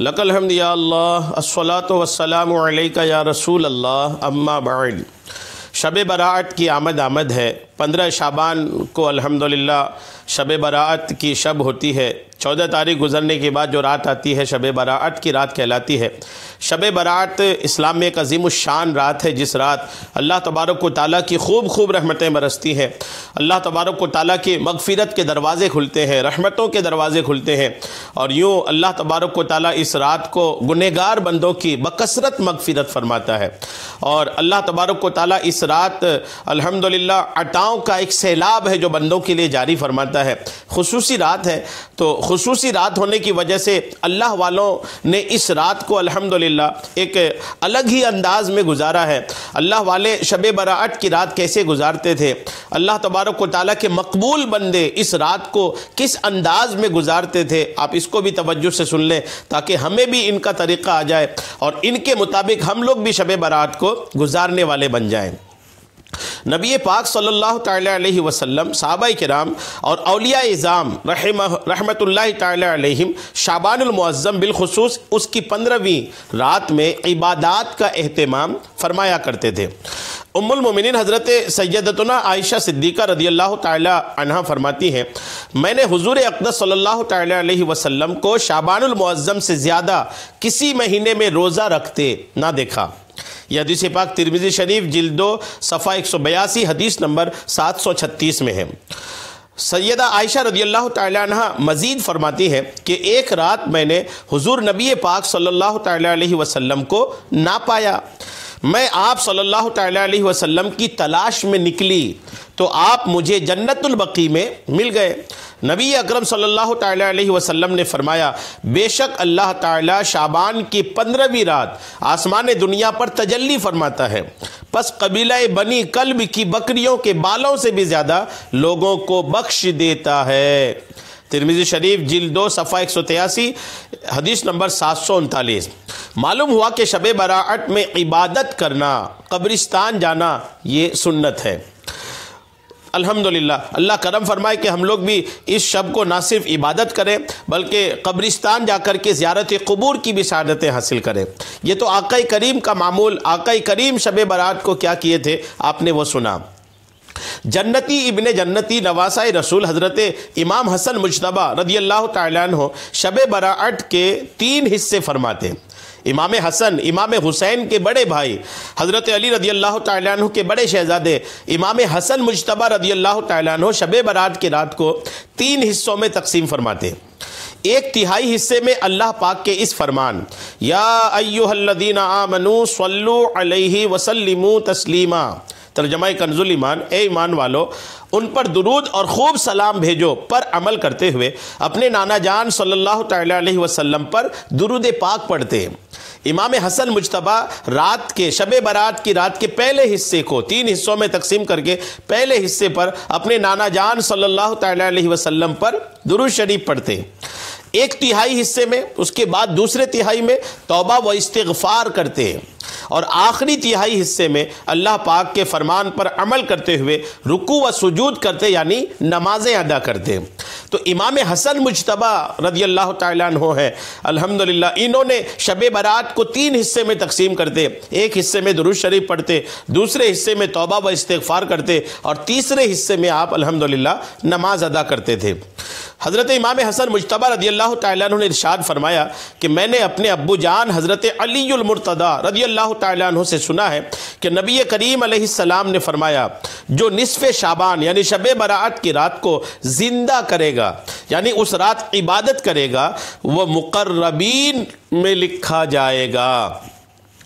لک الحمد یا اللہ، الصلاۃ والسلام علیک یا رسول اللہ، اما بعد۔ شب برات کی آمد ہے۔ 15 شعبان کو الحمدللہ شب برات کی شب ہوتی ہے۔ 14 تاریخ گزرنے کے بعد جو رات آتی ہے شب برات کی رات کہلاتی ہے۔ شب برات اسلام میں ایک عظیم الشان رات ہے، جس رات اللہ تبارک و تعالیٰ کی خوب رحمتیں برستی ہیں، اللہ تبارک و تعالیٰ کی مغفرت کے دروازے کھلتے ہیں، رحمتوں کے دروازے کھلتے ہیں، اور یوں اللہ تبارک و تعالیٰ اس رات کو گنہگار بندوں کی بکثرت مغفرت فرماتا ہے، اور اللہ تبارک و تعالیٰ اس رات الحمدللہ عطاؤں کا ایک سیلاب ہے جو بندوں کے لیے جاری فرماتا ہے۔ خصوصی رات ہے، تو خصوصی رات ہونے کی وجہ سے اللہ والوں نے اس رات کو الحمدللہ ایک الگ ہی انداز میں گزارا ہے۔ اللہ والے شب برات کی رات کیسے گزارتے تھے، اللہ تبارک و تعالیٰ کے مقبول بندے اس رات کو کس انداز میں گزارتے تھے، آپ اس کو بھی توجہ سے سن لیں تاکہ ہمیں بھی ان کا طریقہ آ جائے اور ان کے مطابق ہم لوگ بھی شب برات کو گزارنے والے بن جائیں۔ نبی پاک صلی اللہ تعالی علیہ وسلم، صحابہ کرام اور اولیاء اعظام رحمت اللہ تعالی علیہم شعبان المعظم بالخصوص اس کی 15ویں رات میں عبادات کا اہتمام فرمایا کرتے تھے۔ ام المومنین حضرت سیدتنا عائشہ صدیقہ رضی اللہ تعالی عنہ فرماتی ہیں، میں نے حضور اقدس صلی اللہ تعالی علیہ وسلم کو شعبان المعظم سے زیادہ کسی مہینے میں روزہ رکھتے نہ دیکھا۔ یہ حدیث پاک ترمذی شریف جلد 2 صفحہ 182 حدیث نمبر 736 میں ہے۔ سیدہ عائشہ رضی اللہ تعالی عنہ مزید فرماتی ہے کہ ایک رات میں نے حضور نبی پاک صلی اللہ تعالی علیہ وسلم کو نہ پایا، میں آپ صلی اللہ تعالی علیہ وسلم کی تلاش میں نکلی تو آپ مجھے جنت البقیع میں مل گئے۔ نبی اکرم صلی اللہ تعالی علیہ وسلم نے فرمایا، بے شک اللہ تعالی شعبان کی 15ویں رات آسمان دنیا پر تجلی فرماتا ہے، پس قبیلہ بنی کلب کی بکریوں کے بالوں سے بھی زیادہ لوگوں کو بخش دیتا ہے۔ ترمذی شریف جلد 2 صفحہ 183 حدیث نمبر 739۔ معلوم ہوا کہ شب برات میں عبادت کرنا، قبرستان جانا، یہ سنت ہے۔ الحمدللہ اللہ کرم فرمائے کہ ہم لوگ بھی اس شب کو نہ صرف عبادت کریں بلکہ قبرستان جا کر کے زیارت قبور کی بھی سعادتیں حاصل کریں۔ یہ تو آقا کریم کا معمول، آقا کریم شب برات کو کیا کیے تھے آپ نے وہ سنا۔ جنتی ابن جنتی نواسہ رسول حضرت امام حسن مجتبیٰ رضی اللہ تعالیٰ عنہ شب برات کے 3 حصے فرماتے ہیں۔ امام حسن، امام حسین کے بڑے بھائی حضرت علی رضی اللہ تعالیٰ عنہ کے بڑے شہزادے امام حسن مجتبیٰ رضی اللہ تعالیٰ عنہ شب برات کی رات کو 3 حصوں میں تقسیم فرماتے ہیں۔ 1/3 حصے میں اللہ پاک کے اس فرمان یا ایھا الذین آمنوا صلوا علیہ وسلموا تسلیما، ترجمہ کنز الایمان، اے ایمان والو ان پر درود اور خوب سلام بھیجو پر عمل کرتے ہوئے اپنے نانا جان صلی اللہ تعالی علیہ وسلم پر درود پاک پڑھتے ہیں۔ امام حسن مجتبیٰ رات کے شب برات کی رات کے پہلے حصے کو 3 حصوں میں تقسیم کر کے پہلے حصے پر اپنے نانا جان صلی اللہ تعالی علیہ وسلم پر درود شریف پڑھتے ہیں۔ 1/3 حصے میں، اس کے بعد دوسرے تہائی میں توبہ و استغفار کرتے ہیں، اور آخری تہائی حصے میں اللہ پاک کے فرمان پر عمل کرتے ہوئے رکوع و سجود کرتے، یعنی نمازیں ادا کرتے ہیں۔ تو امام حسن مجتبیٰ رضی اللہ تعالیٰ عنہ ہے الحمدللہ، انہوں نے شب برات کو 3 حصے میں تقسیم کرتے، ایک حصے میں درود شریف پڑھتے، دوسرے حصے میں توبہ و استغفار کرتے، اور تیسرے حصے میں آپ الحمدللہ نماز ادا کرتے تھے۔ حضرت امام حسن مجتبیٰ رضی اللہ تعالیٰ عنہ نے ارشاد فرمایا کہ میں نے اپنے ابو جان حضرت علی المرتضیٰ رضی اللہ تعالیٰ عنہ سے سنا ہے کہ نبی کریم علیہ السلام نے فرمایا، جو نصف شعبان یعنی شب برات کی رات کو زندہ کرے گا، یعنی اس رات عبادت کرے گا، وہ مقربین میں لکھا جائے گا۔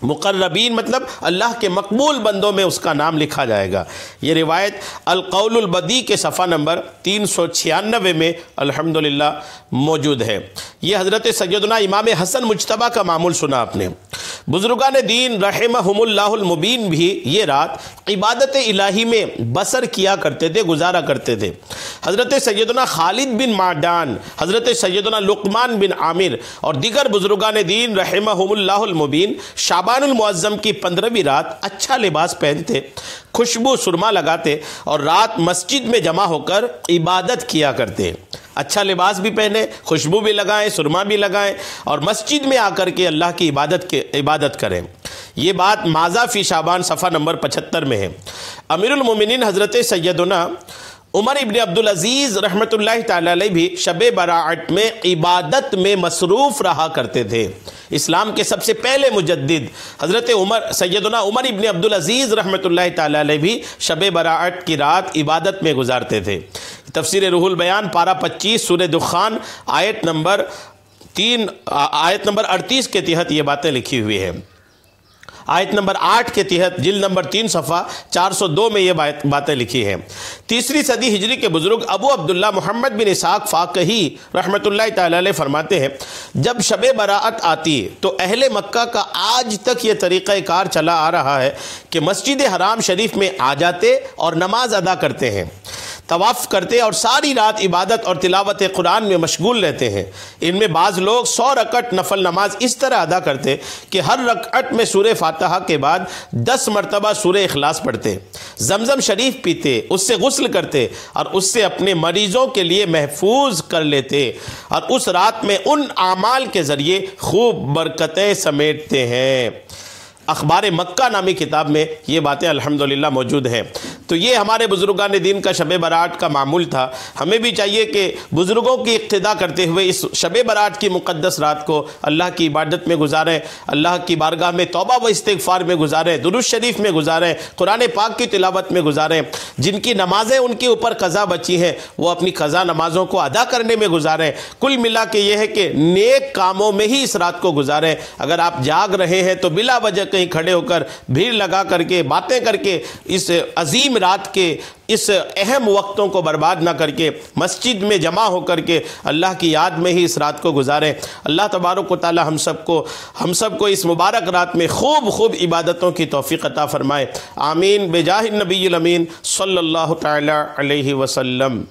مقربین مطلب اللہ کے مقبول بندوں میں اس کا نام لکھا جائے گا۔ یہ روایت القول البدیع کے صفحہ نمبر 396 میں الحمدللہ موجود ہے۔ یہ حضرت سیدنا امام حسن مجتبیٰ کا معمول سنا آپ نے۔ بزرگان دین رحمہم اللہ المبین بھی یہ رات عبادت الہی میں بسر کیا کرتے تھے، گزارا کرتے تھے۔ حضرت سیدنا خالد بن معدان، حضرت سیدنا لقمان بن عامر اور دیگر بزرگان دین رحمہم اللہ المبین شعبان المعظم کی 15ویں رات اچھا لباس پہنتے، خوشبو سرما لگاتے اور رات مسجد میں جمع ہو کر عبادت کیا کرتے۔ اچھا لباس بھی پہنیں، خوشبو بھی لگائیں، سرما بھی لگائیں، اور مسجد میں آ کر کے اللہ کی عبادت کریں۔ یہ بات ماذا فی شعبان صفحہ نمبر 75 میں ہے۔ امیر المومنین حضرت سیدنا عمر ابن عبدالعزیز رحمۃ اللہ تعالی علیہ بھی شب براعت میں عبادت میں مصروف رہا کرتے تھے۔ اسلام کے سب سے پہلے مجدد حضرت سیدنا عمر ابن عبدالعزیز رحمۃ اللہ تعالی علیہ بھی شب براعت کی رات عبادت میں گزارتے تھے۔ تفسیر روح البیان پارہ 25 سورہ دخان آیت نمبر 38 کے تحت یہ باتیں لکھی ہوئی ہیں۔ آیت نمبر 8 کے تحت جلد نمبر 3 صفحہ 402 میں یہ باتیں لکھی ہیں۔ تیسری صدی ہجری کے بزرگ ابو عبداللہ محمد بن اسحاق فاقہی رحمۃ اللہ تعالی علیہ فرماتے ہیں، جب شب براعت آتی تو اہل مکہ کا آج تک یہ طریقہ کار چلا آ رہا ہے کہ مسجد حرام شریف میں آ جاتے اور نماز ادا کرتے ہیں، طواف کرتے اور ساری رات عبادت اور تلاوت قرآن میں مشغول رہتے ہیں۔ ان میں بعض لوگ 100 رکعت نفل نماز اس طرح ادا کرتے کہ ہر رکعت میں سورہ فاتحہ کے بعد 10 مرتبہ سورہ اخلاص پڑھتے، زمزم شریف پیتے، اس سے غسل کرتے اور اس سے اپنے مریضوں کے لیے محفوظ کر لیتے، اور اس رات میں ان اعمال کے ذریعے خوب برکتیں سمیٹتے ہیں۔ اخبار مکہ نامی کتاب میں یہ باتیں الحمدللہ موجود ہیں۔ تو یہ ہمارے بزرگان دین کا شب برات کا معمول تھا۔ ہمیں بھی چاہیے کہ بزرگوں کی اقتداء کرتے ہوئے اس شب برات کی مقدس رات کو اللہ کی عبادت میں گزاریں، اللہ کی بارگاہ میں توبہ و استغفار میں گزاریں، درود شریف میں گزاریں، قرآن پاک کی تلاوت میں گزاریں۔ جن کی نمازیں ان کے اوپر قضا بچی ہیں وہ اپنی قضا نمازوں کو ادا کرنے میں گزاریں۔ کل ملا کے یہ ہے کہ نیک کاموں میں ہی اس رات کو گزاریں۔ اگر آپ جاگ رہے ہیں تو بلا وجہ کہیں کھڑے ہو کر بھیڑ لگا کر کے باتیں کر کے اس عظیم رات کے اس اہم وقتوں کو برباد نہ کر کے مسجد میں جمع ہو کر کے اللہ کی یاد میں ہی اس رات کو گزاریں۔ اللہ تبارک و تعالی ہم سب کو اس مبارک رات میں خوب عبادتوں کی توفیق عطا فرمائے۔ آمین بجاہ النبی الامین صلی اللہ تعالی علیہ وسلم۔